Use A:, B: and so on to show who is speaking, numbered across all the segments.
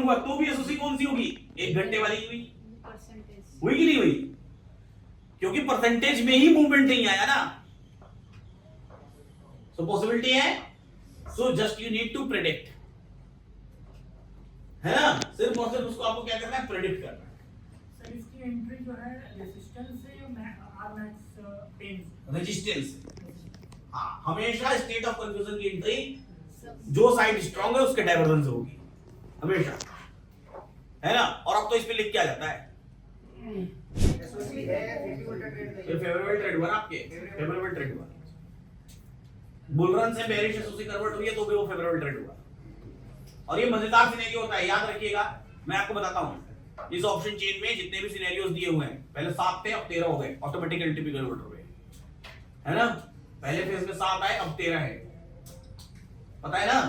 A: हुआ तो भी एसओसी कौन सी होगी? 1 घंटे वाली हुई।
B: परसेंटेज
A: हुई कि नहीं हुई? क्योंकि परसेंटेज में ही मूवमेंट नहीं आया ना, सो पॉसिबिलिटी है। So just you need to predict, है ना, सिर्फ और सिर्फ उसको आपको क्या करना है? प्रेडिक्ट करना है।
C: सर इसकी एंट्री जो है रेजिस्टेंस से या आर मैक्स पेन
A: रेजिस्टेंस, हाँ, हमेशा स्टेट ऑफ कंफ्यूजन की एंट्री जो साइड स्ट्रांग है उसके डाइवर्जेंस से होगी हमेशा, है ना। और अब तो इस पे लिख के आ जाता है
D: एसओसी है 50 वोल्ट ट्रेड नहीं
A: ये फेवरेबल ट्रेड हुआ ना आपके, फेवरेबल ट्रेड हुआ। बुलरन से बेरिश एसओसी कन्वर्ट हुई है तो भी वो फेवरेबल ट्रेड हुआ। और ये मजेदार सिनेरियो होता है, याद रखिएगा, मैं आपको बताता हूं। इस ऑप्शन चेन में जितने भी सिनेरियोस दिए हुए हैं, पहले 7 थे अब 13 हो गए, ऑटोमेटिक एलटीपी कन्वर्टर हुए, है ना। पहले फेज में 7 आए अब 13 है, पता है ना।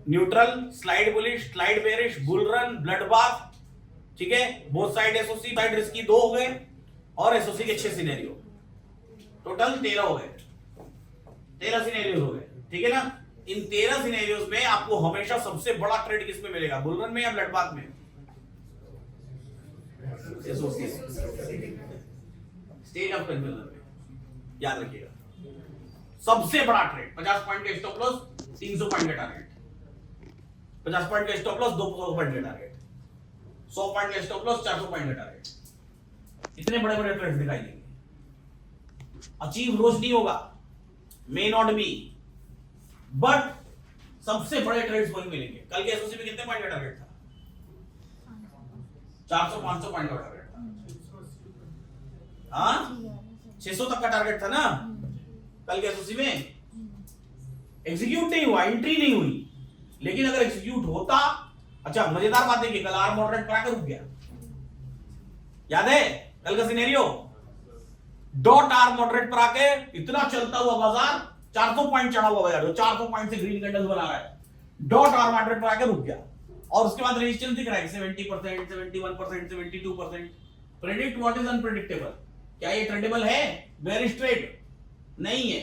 A: Neutral, slide bullish, slide bearish, bull run, blood bath, ठीक है। Both side SOC, side risky 2 हो गए और एसओसी के 6 सिनेरियो, टोटल 13 हो गए, 13 सिनेरियोस हो गए, ठीक है ना। इन 13 सिनेरियोस में आपको हमेशा सबसे बड़ा ट्रेड किस में मिलेगा? बुल रन में या ब्लड बाथ में? एसओसी, स्टेट ऑफ कंफ्यूजन में, याद रखिएगा। सबसे बड़ा ट्रेड 50 पॉइंट का स्टॉप लॉस, 300 पॉइंट का टारगेट, 50 पॉइंट का स्टॉप लॉस, 200 पॉइंट का टारगेट, 100 पॉइंट का स्टॉप लॉस, 400 पॉइंट का टारगेट। इतने बड़े बड़े ट्रेड्स दिखाई देंगे। अचीव रोज नहीं होगा, मे नॉट बी, बट सबसे बड़े ट्रेड्स वही मिलेंगे। कल के एसओसी में कितने पॉइंट का टारगेट था? 400-500 पॉइंट का टारगेट था, हाँ 600 तक का टारगेट था ना कल के एसओसी में। एग्जीक्यूट नहीं हुआ, एंट्री नहीं हुई, लेकिन अगर एग्जीक्यूट होता, अच्छा मजेदार बात देखिए, कल आर मॉडरेट पर आकर रुक गया, याद है कल का सिनेरियो। डॉट आर मॉडरेट पर आके इतना चलता हुआ बाजार, 400 पॉइंट चढ़ा हुआ बाजार, 400 पॉइंट से ग्रीन कैंडल्स बना रहा है, डॉट आर मॉडरेट पर आके रुक गया और उसके बाद रेजिस्टेंस दिख रहा है 70%, 71%, 72%। प्रेडिक्ट व्हाट इज अनप्रेडिक्टेबल, क्या ये ट्रेडेबल है? बेरिश ट्रेड नहीं है।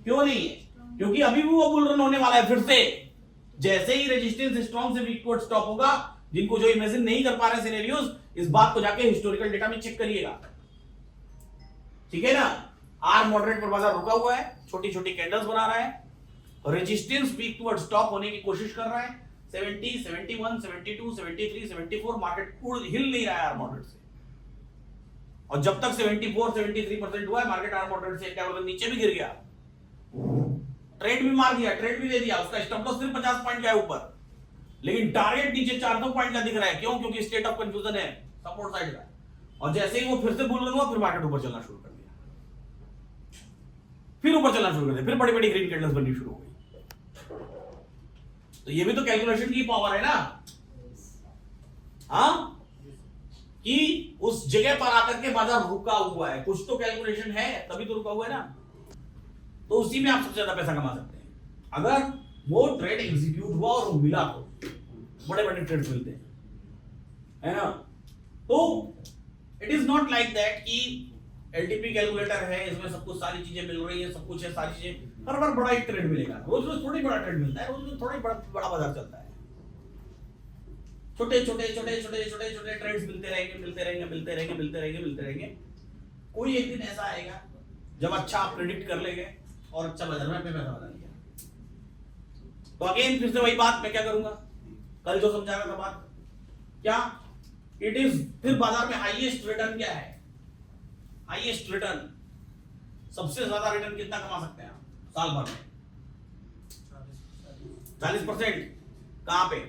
A: क्यों नहीं है? क्योंकि अभी भी वो बुल रन होने वाला है फिर से। जैसे ही रेजिस्टेंस स्ट्रॉन्ग से वीक टुवर्ड स्टॉप होगा, जिनको जो इमेजिन नहीं कर पा रहे सिनेरियोस, इस बात को जाके हिस्टोरिकल डेटा में चेक करिएगा, ठीक है ना। आर मॉडरेट पर बाजार रुका हुआ है, छोटी छोटी कैंडल्स बना रहा है, रेजिस्टेंस वीक टुवर्ड स्टॉप होने की कोशिश कर रहा है, 70, 71, 72, 73, 74, मार्केट हिल नहीं रहा है आर मॉडरेट से। और जब तक 74, 73% हुआ है, मार्केट आर मॉडरेट से क्या नीचे भी गिर गया, ट्रेड भी मार दिया, ट्रेड भी दे दिया, उसका स्टॉप लॉस सिर्फ 50 पॉइंट का है ऊपर, लेकिन टारगेट नीचे 400 पॉइंट का दिख रहा है। क्यों? क्योंकि स्टेट ऑफ कंफ्यूजन है सपोर्ट साइड का। और जैसे ही वो फिर से बुल रन हुआ, फिर मार्केट ऊपर चलना शुरू कर दिया, फिर ऊपर चलना शुरू कर दिया, फिर बड़ी बड़ी ग्रीन कैंडल्स बननी शुरू हो गई। तो ये भी तो कैलकुलेशन की पावर है ना, हाँ, कि उस जगह पर आकर के बाजार रुका हुआ है, कुछ तो कैलकुलेशन है तभी तो रुका हुआ है ना। तो उसी में आप सबसे ज्यादा पैसा कमा सकते हैं अगर वो ट्रेड एग्जीक्यूट हुआ और वो मिला तो। बड़े बड़े ट्रेड्स मिलते हैं, है ना। तो it is not like that कि एलटीपी कैलकुलेटर है, इसमें सब कुछ सारी चीजें मिल रही है, सब कुछ है, सारी चीजें हर बार बड़ा एक ट्रेड मिलेगा। रोज रोज थोड़ी बड़ा ट्रेड मिलता है, रोज रोज थोड़ी बड़ा बाजार चलता है। छोटे छोटे छोटे छोटे छोटे छोटे ट्रेड्स मिलते रहेंगे, मिलते रहेंगे, मिलते रहेंगे, मिलते रहेंगे, मिलते रहेंगे। कोई एक दिन ऐसा आएगा जब अच्छा आप प्रेडिक्ट कर लेंगे और अच्छा बाजार में पैसा बना लिया। तो अगेन फिर से वही बात मैं क्या करूंगा, कल जो समझा रहा था बात, क्या इट इज, फिर बाजार में हाईएस्ट रिटर्न क्या है? हाईएस्ट रिटर्न, सबसे ज्यादा रिटर्न कितना कमा सकते हैं आप साल भर में? 40%। कहां पे?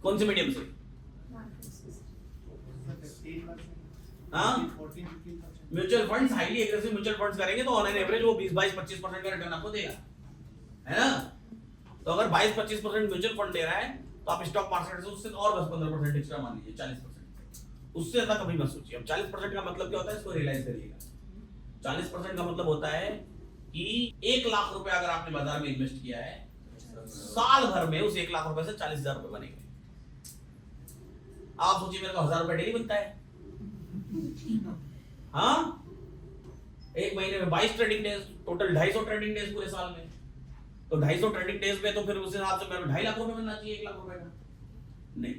A: कौन से मीडियम से? हाँ, mutual funds, highly aggressive mutual funds करेंगे तो ऑन एन एवरेज वो 20-22-25% का रिटर्न आपको देगा, है ना। तो अगर 22-25% म्यूचुअल फंड दे रहा है तो आप स्टॉक मार्केट से उससे और 10-15% एक्स्ट्रा मान लीजिए, 40%, उससे ज्यादा कभी मत सोचिए। अब 40% का मतलब क्या होता है, इसको रियलाइज करिएगा। 40% का मतलब होता है कि 1 लाख रुपए अगर आपने बाजार में इन्वेस्ट किया है, साल भर में उस 1 लाख रुपए से 40,000 रुपए बनेंगे। आप सोचिए मेरे को 1000 रुपए डेली बनता है, हाँ, एक महीने में 22 trading days, total 250 trading days पूरे साल में। तो 250 ट्रेडिंग डेज पे तो फिर उस हिसाब से मेरे 2.5 लाख रुपए मिलना चाहिए 1 लाख रुपए का नहीं,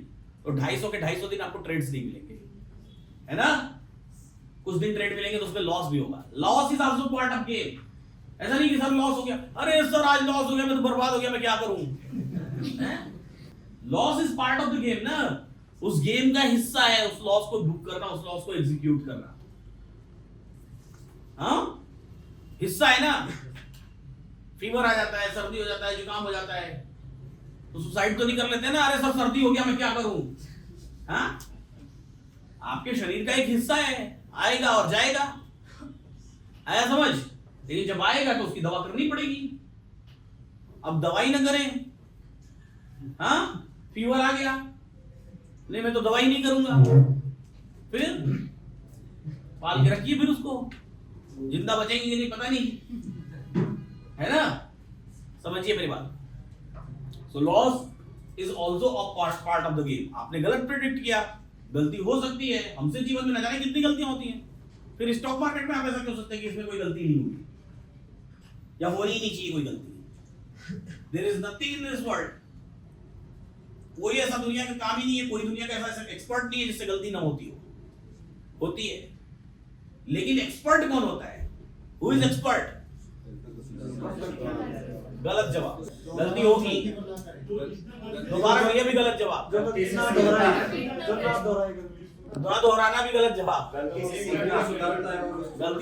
A: तो 250 के 250 दिन आपको ट्रेड्स नहीं मिलेंगे, है ना। कुछ दिन ट्रेड मिलेंगे तो उसमें लॉस भी होगा। Loss is also part of game. ऐसा नहीं कि सर लॉस हो गया, अरे सर आज लॉस हो गया, मैं तो बर्बाद हो गया, मैं क्या करूं। Loss is part of the game ना, उस गेम का हिस्सा है उस लॉस को बुक करना, उस लॉस को एग्जीक्यूट करना। हाँ हिस्सा है ना। फीवर आ जाता है, सर्दी हो जाता है, जुकाम हो जाता है, तो सुसाइड तो नहीं कर लेते ना, अरे सर सर्दी हो गया मैं क्या करूं। हाँ आपके शरीर का एक हिस्सा है, आएगा और जाएगा, आया समझ। लेकिन जब आएगा तो उसकी दवा करनी पड़ेगी। अब दवाई ना करें, हाँ फीवर आ गया, नहीं मैं तो दवाई नहीं करूंगा, फिर पाल के रखिए, फिर उसको जिंदा बचेंगे नहीं पता नहीं, है ना। समझिए मेरी बात। So loss is also a part of the game. आपने गलत प्रेडिक्ट किया, गलती हो सकती है, हमसे जीवन में न जाने कितनी गलतियां होती हैं। फिर स्टॉक मार्केट में आप ऐसा क्यों सोचते हैं कि इसमें कोई गलती नहीं हुई या हो ही नहीं चाहिए कोई गलती। There is nothing in this world, कोई ऐसा दुनिया का काम ही नहीं है, कोई दुनिया का ऐसा एक्सपर्ट नहीं है जिससे गलती ना होती हो, होती है। लेकिन एक्सपर्ट कौन होता है? Who is expert? गलत जवाब, गलती होगी। दोबारा भैया भी गलत जवाब, दोहराना भी गलत जवाब। गलती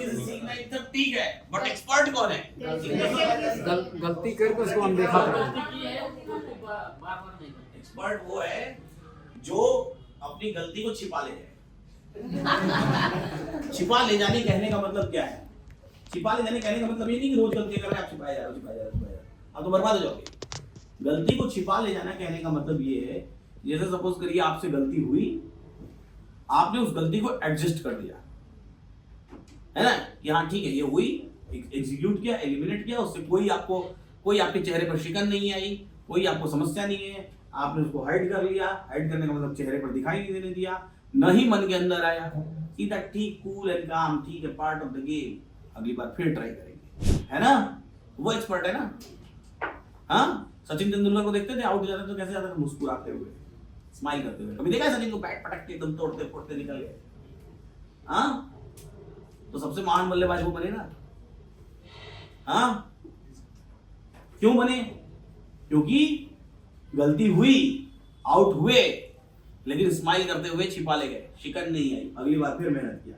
A: से सीखना इतना ठीक है, बट एक्सपर्ट कौन है?
B: गलती करके उसको हम देखा
A: एक्सपर्ट वो है जो अपनी गलती को छिपा ले जाए। छिपा ले जाने कहने का मतलब क्या है? छिपा ले जाने कहने का मतलब ये नहीं कि रोज गलती कर रहे हैं आप छिपाए जा रहे हो, आप तो बर्बाद हो जाओगे। गलती को छिपा ले जाना कहने का मतलब ये है, जैसे सपोज करिए आपसे गलती हुई, आपने उस गलती को एडजस्ट कर दिया, है ना, कि हाँ ठीक है ये हुई, एग्जीक्यूट किया, एलिमिनेट किया, उससे कोई आपके चेहरे पर शिकन नहीं आई, कोई आपको समस्या नहीं है, आपने उसको हाइड कर लिया। हाइड करने का मतलब चेहरे पर दिखाई नहीं देने दिया, न ही मन के अंदर आया, सीधा ठीक कूल एंड काम, ठीक है पार्ट ऑफ द गेम, अगली बार फिर ट्राई करेंगे, है ना। वो एक्सपर्ट है ना। हाँ सचिन तेंदुलकर को देखते थे आउट जाते तो कैसे जाते थे? मुस्कुराते हुए, स्माइल करते हुए। कभी देखा है सचिन को बैट पटक के एकदम तोड़ते फोड़ते निकल गए? हाँ तो सबसे महान बल्लेबाज वो बने ना। हाँ क्यों बने? क्योंकि गलती हुई, आउट हुए, लेकिन स्माइल करते हुए छिपा ले गए, शिकन नहीं आई, अगली बार फिर मेहनत किया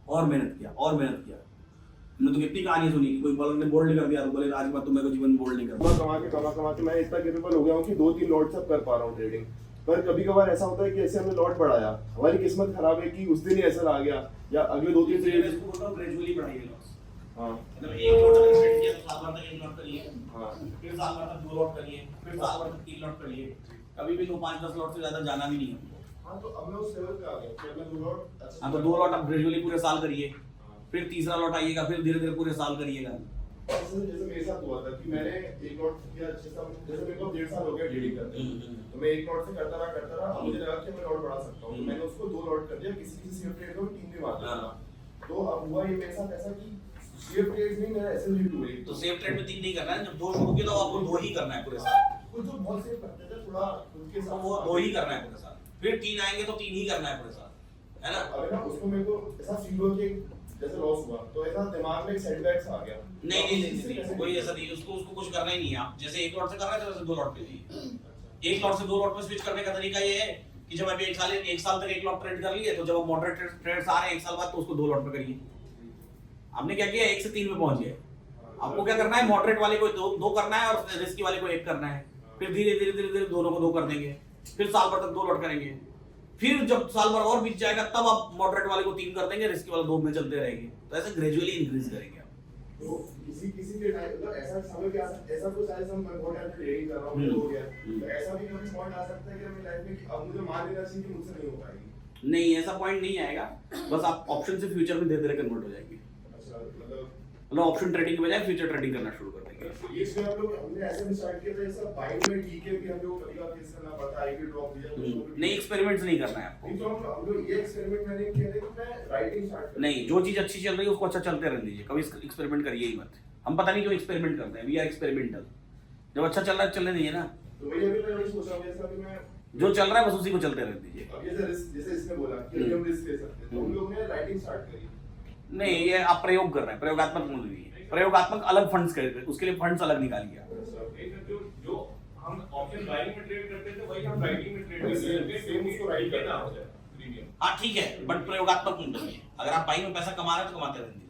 A: और मेहनत किया और मेहनत किया। हमने तो कितनी कहानी सुनी कि कोई बॉलर ने बोल्ड कर दिया तो बोले आज के बाद तो मेरे को जीवन बोल्ड नहीं करना।
E: कमा के मैं इतना कैपेबल हो गया हूँ कि 2-3 लॉट सब कर पा रहा हूँ ट्रेडिंग। पर कभी कभार ऐसा होता है कि ऐसे हमने लॉट बढ़ाया, हमारी किस्मत खराब है कि उस दिन ही ऐसा आ गया, या अगले 2-3 ट्रेड
A: इसको बोलता हूं ग्रेजुअली बढ़ाइए लॉस।
E: हाँ
A: मतलब एक लॉट अगर ट्रेड किया तो साल भर तक एक लॉट करिए,
E: हाँ
A: फिर साल भर तक 2 लॉट करिए, फिर साल भर तक 3 लॉट करिए, कभी भी 5-10 लॉट से ज्यादा जाना भी नहीं है हमको।
E: हाँ तो अब मैं उस लेवल पे आ गया कि अब मैं 2 लॉट
A: हाँ तो 2 लॉट आप ग्रेजुअली पूरे साल करिए, फिर तीसरा लॉट आइएगा, फिर धीरे धीरे पूरे साल करिएगा।
E: जैसे मेरे साथ हुआ था कि मैंने एक लॉट किया अच्छे से, जैसे मेरे को 1.5 साल हो गया ट्रेडिंग करते, तो मैं एक लॉट से करता रहा, अब मुझे लगा कि मैं लॉट बढ़ा सकता हूँ, तो मैंने उसको 2 लॉट कर दिया, किसी सेफ ट्रेड को 3 भी मार दिया। तो अब हुआ ये मेरे साथ ऐसा कि सेफ ट्रेड नहीं, मेरा एसएलवी टू है।
A: तो सेफ ट्रेड में 3 नहीं करना है, जब 2 शुरू किया तो आपको 2 ही करना है पूरे साल।
E: कुछ जो बहुत सेफ करते थे थोड़ा उनके
A: तो
E: साथ
A: वो 2 ही करना है पूरे साल, फिर 3 आएंगे तो 3 ही करना है पूरे साल, है ना।
E: अगर ना उसको मेरे को ऐसा फील हुआ कि जैसे लॉस हुआ तो ऐसा दिमाग में एक सेटबैक्स आ गया।
A: नहीं कोई ऐसा नहीं, उसको कुछ करना ही नहीं है। आप जैसे 1 लॉट से कर रहे थे वैसे 2 लॉट पे जाइए। 1 लॉट से 2 लॉट में स्विच करने का तरीका ये है कि जब आप 1 साल तक 1 लॉट ट्रेड कर लिए, तो जब आप मॉडरेट ट्रेड्स आ रहे हैं 1 साल बाद, तो उसको 2 लॉट पे करिए। आपने क्या किया, 1 से 3 में पहुंच गए। आपको क्या करना है, मॉडरेट वाले को 2 करना है और रिस्की वाले को 1 करना है, फिर धीरे धीरे दोनों को 2 कर देंगे, फिर साल भर तक 2 लॉट करेंगे, फिर जब साल भर और बीत जाएगा तब आप मॉडरेट वाले को 3 कर देंगे, रिस्की वाला 2 में चलते रहेंगे। तो ऐसे ग्रेजुअली इंक्रीज करेंगे आप।
E: तो किसी के टाइम मतलब ऐसा समय भी आ सकता है, ऐसा कुछ आज हम बहुत टाइम से ट्रेडिंग कर रहा हूं हो गया, तो ऐसा भी कभी पॉइंट आ सकता है कि मेरी लाइफ में कि अब मुझे मान लेना चाहिए कि मुझसे नहीं हो पाएगी।
A: नहीं ऐसा पॉइंट नहीं आएगा, बस आप ऑप्शन से फ्यूचर में धीरे धीरे कन्वर्ट हो जाएंगे।
E: अच्छा
A: मतलब ऑप्शन ट्रेडिंग के बजाय फ्यूचर ट्रेडिंग करना शुरू कर देंगे।
E: ये इसमें हम लोग हमने ऐसे भी स्टार्ट किया था, ऐसा बाइंग में ठीक है कि हम लोग कभी का फेस करना पड़ता है, आईपी ड्रॉप दिया
A: नहीं, एक्सपेरिमेंट्स नहीं करना है आपको।
E: नहीं तो हम लोग ये एक्सपेरिमेंट मैंने किया था कि मैं राइटिंग स्टार्ट कर,
A: नहीं, जो चीज अच्छी चल रही है उसको अच्छा चलते रहने दीजिए, कभी एक्सपेरिमेंट करिए ही मत। हम पता नहीं क्यों एक्सपेरिमेंट करते हैं, वी आर एक्सपेरिमेंटल। जब अच्छा चल रहा है चलने दीजिए ना,
E: तो वही अभी मैं वही सोच रहा हूँ जैसा कि मैं
A: जो चल रहा है बस उसी को चलते रहने दीजिए।
E: अब जैसे रिस्क, जैसे इसने बोला कि अभी हम रिस्क ले सकते हैं, तो हम लोग ने राइटिंग स्टार्ट करी।
A: नहीं, ये आप प्रयोग कर रहे हैं, प्रयोगात्मक मूल्य नहीं, प्रयोगात्मक अलग फंड्स कर, उसके लिए फंड्स अलग निकालिए आप।
F: जो हम ऑप्शन बाइंग में ट्रेड करते थे वही हम राइटिंग में ट्रेड करते हैं,
E: सेम उसको राइट करना हो जाए
F: प्रीमियम।
A: हाँ ठीक है, बट प्रयोगात्मक मूल्य में अगर आप बाइंग में पैसा कमा रहे हैं तो कमाते रहने दीजिए।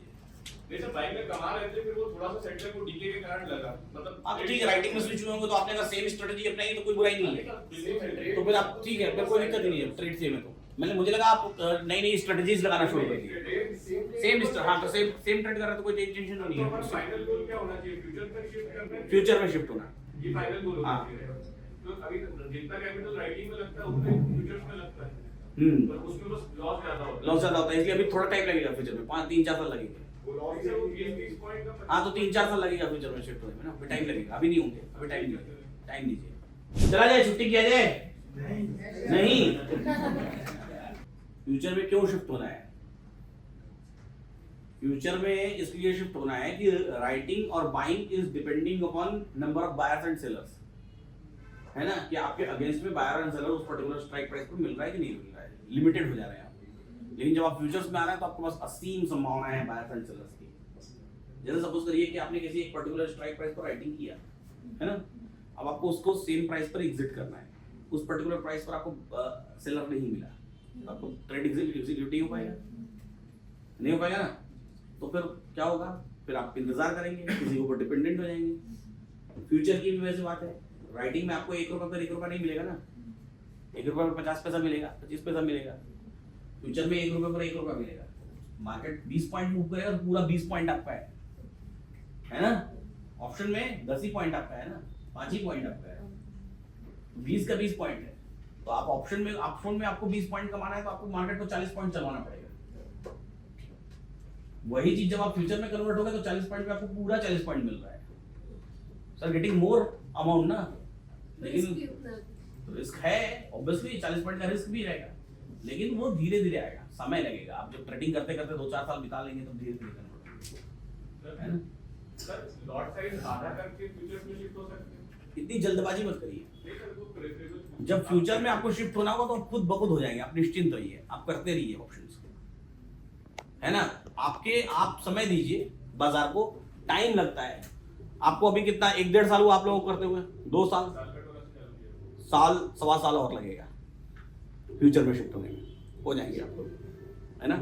F: जैसे बाइंग में कमा रहे थे फिर वो थोड़ा सा सेटल को डीके के कारण लगा, मतलब
A: हाँ तो ठीक है, राइटिंग में स्विच हुए होंगे तो आपने अगर सेम स्ट्रेटजी अपनाई तो कोई बुराई नहीं है, तो फिर आप ठीक है, फिर कोई दिक्कत नहीं है ट्रेड से में। तो मैंने मुझे लगा आप नई नई स्ट्रेटजीज लगाना शुरू कर दिए। सेम हाँ तो सेम ट्रेड कर रहे हैं तो कोई टेंशन तो नहीं
F: तो हमारा
A: है।
F: फाइनल गोल क्या होना चाहिए, फ्यूचर में शिफ्ट करना है,
A: फ्यूचर में शिफ्ट होना,
F: ये फाइनल गोल होना
A: हाँ।
F: चाहिए। तो अभी जितना कैपिटल राइटिंग में लगता है उतना फ्यूचर्स में लगता है, पर उसमें बस लॉस ज्यादा होता है।
A: लॉस ज्यादा होता है, इसलिए अभी थोड़ा टाइम लगेगा फ्यूचर में, 3-4 साल लगेंगे।
E: वो लॉस
F: इससे वो 20 पॉइंट का
A: हाँ तो 3-4 साल लगेगा फ्यूचर में शिफ्ट होने में ना, अभी टाइम लगेगा, अभी नहीं होंगे, अभी टाइम दीजिए। चला जाए, छुट्टी किया जाए? नहीं। फ्यूचर में क्यों शिफ्ट होना है? फ्यूचर में इसलिए शिफ्ट होना है कि राइटिंग और buying is depending upon number of buyers and sellers, है ना, कि आपके अगेंस्ट में बायर एंड सेलर उस पर्टिकुलर स्ट्राइक प्राइस पर मिल रहा है कि नहीं मिल रहा है, लिमिटेड हो जा रहे हैं आप। लेकिन जब आप फ्यूचर्स में आ रहे हैं तो आपके पास असीम संभावना है बायर्स एंड सेलर्स की। जैसे सपोज करिए कि आपने किसी एक पर्टिकुलर स्ट्राइक प्राइस पर राइटिंग किया है ना, अब आपको उसको सेम प्राइस पर एग्जिट करना है, उस पर्टिकुलर प्राइस पर आपको सेलर नहीं मिला, आपको ट्रेड एग्जीक्यूट नहीं हो पाएगा, नहीं हो पाएगा ना, तो फिर क्या होगा, फिर आप इंतजार करेंगे, किसी के ऊपर डिपेंडेंट हो जाएंगे। फ्यूचर की भी वैसे बात है, राइटिंग में आपको 1 रुपए पर 1 रुपया नहीं मिलेगा ना, 1 रुपए पर 50 पैसा मिलेगा, 25 पैसा मिलेगा। फ्यूचर में 1 रुपए पर 1 रुपया मिलेगा, मार्केट 20 पॉइंट मूव करेगा तो पूरा 20 पॉइंट आपका है ना। ऑप्शन में 10 ही पॉइंट आपका है ना, 5 ही पॉइंट आपका है, 20 का 20 पॉइंट है। तो आप ऑप्शन में आपको 20 पॉइंट कमाना है तो आपको मार्केट को 40 पॉइंट चलवाना पड़ेगा। वही चीज जब आप फ्यूचर में कन्वर्ट होगा तो 40 पॉइंट में आपको पूरा 40 पॉइंट मिल रहा है, सर गेटिंग मोर अमाउंट ना। लेकिन रिस्क है ऑब्वियसली, 40 पॉइंट का रिस्क भी रहेगा, लेकिन वो धीरे धीरे आएगा, समय लगेगा। आप जब ट्रेडिंग करते करते 2-4 साल बिता लेंगे तो धीरे धीरे कन्वर्ट होगा, है ना।
F: सर लॉट साइज आधा करके फ्यूचर्स में शिफ्ट हो सकते हैं,
A: इतनी जल्दबाजी मत करिए।
F: नहीं सर वो प्रेफरेबल।
A: जब फ्यूचर में आपको शिफ्ट होना होगा तो खुद बखुद हो जाएंगे, आप निश्चिंत रहिए, आप करते रहिए ऑप्शंस, है ना। आप समय दीजिए, बाजार को टाइम लगता है। आपको अभी कितना 1-1.5 साल हुआ आप लोगों को करते हुए, 2 साल, साल 1.25 साल और लगेगा फ्यूचर में शिफ्ट होने में, हो जाएंगे आप लोग, है ना।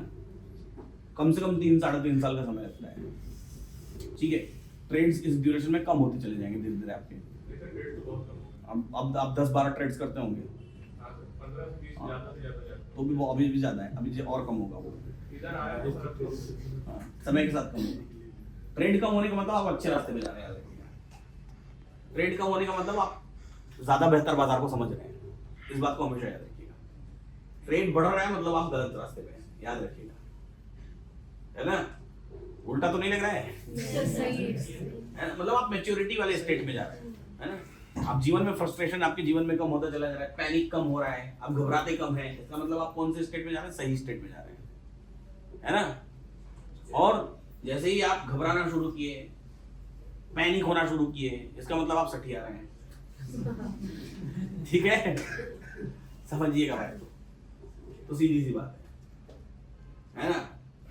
A: कम से कम 3-3.5 साल का समय लगता है, ठीक है। ट्रेड्स इस ड्यूरेशन में कम होते चले जाएंगे धीरे धीरे आपके। अब आप 10-12 ट्रेड्स करते होंगे,
F: 15 से 20 ज्यादा से ज्यादा
A: तो भी वो अभी भी ज्यादा है, अभी और कम होगा वो,
F: इधर आया तो सर अब
A: हाँ, समय के साथ कम होगा। ट्रेड कम होने का मतलब आप अच्छे रास्ते पे जा रहे हैं, ट्रेड कम होने का मतलब आप ज्यादा बेहतर बाजार को समझ रहे हैं, इस बात को हमेशा याद रखिएगा। ट्रेड बढ़ रहा है मतलब आप गलत रास्ते पे हैं, याद रखिएगा, है ना। उल्टा तो नहीं लग रहा है, है ना? मतलब आप मैच्योरिटी वाले स्टेट में जा रहे हैं, है ना। आप जीवन में फ्रस्ट्रेशन आपके जीवन में कम होता चला जा रहा है, पैनिक कम हो रहा है, आप घबराते कम है, इसका मतलब आप कौन से स्टेट में जा रहे हैं, सही स्टेट में जा रहे हैं, है ना। और जैसे ही आप घबराना शुरू किए, पैनिक होना शुरू किए, इसका मतलब आप सठिया रहे हैं, ठीक है, समझिएगा भाई। तो सीधी सी बात है ना।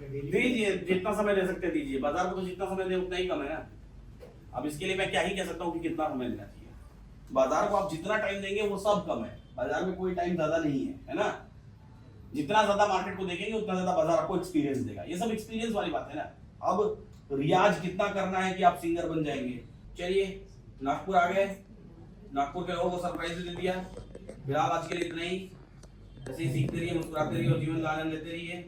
A: दीजिए जितना समय दे सकते दीजिए, बाजार को तो जितना समय दे उतना ही कम है ना। अब इसके लिए मैं क्या ही कह सकता हूँ कि कितना समय देना चाहिए, बाजार को आप जितना टाइम देंगे वो सब कम है, बाजार में कोई टाइम ज्यादा नहीं है ना। जितना ज्यादा मार्केट को देखेंगे उतना ज्यादा बाजार आपको एक्सपीरियंस देगा, ये सब एक्सपीरियंस वाली बात है ना। अब रियाज कितना करना है कि आप सिंगर बन जाएंगे। चलिए नागपुर आ गए, नागपुर के लोगों को सरप्राइज दे दिया। फिलहाल आज के लिए इतना ही, ऐसे ही सीखते रहिए, मुस्कुराते रहिए और जीवन का आनंद लेते रहिए।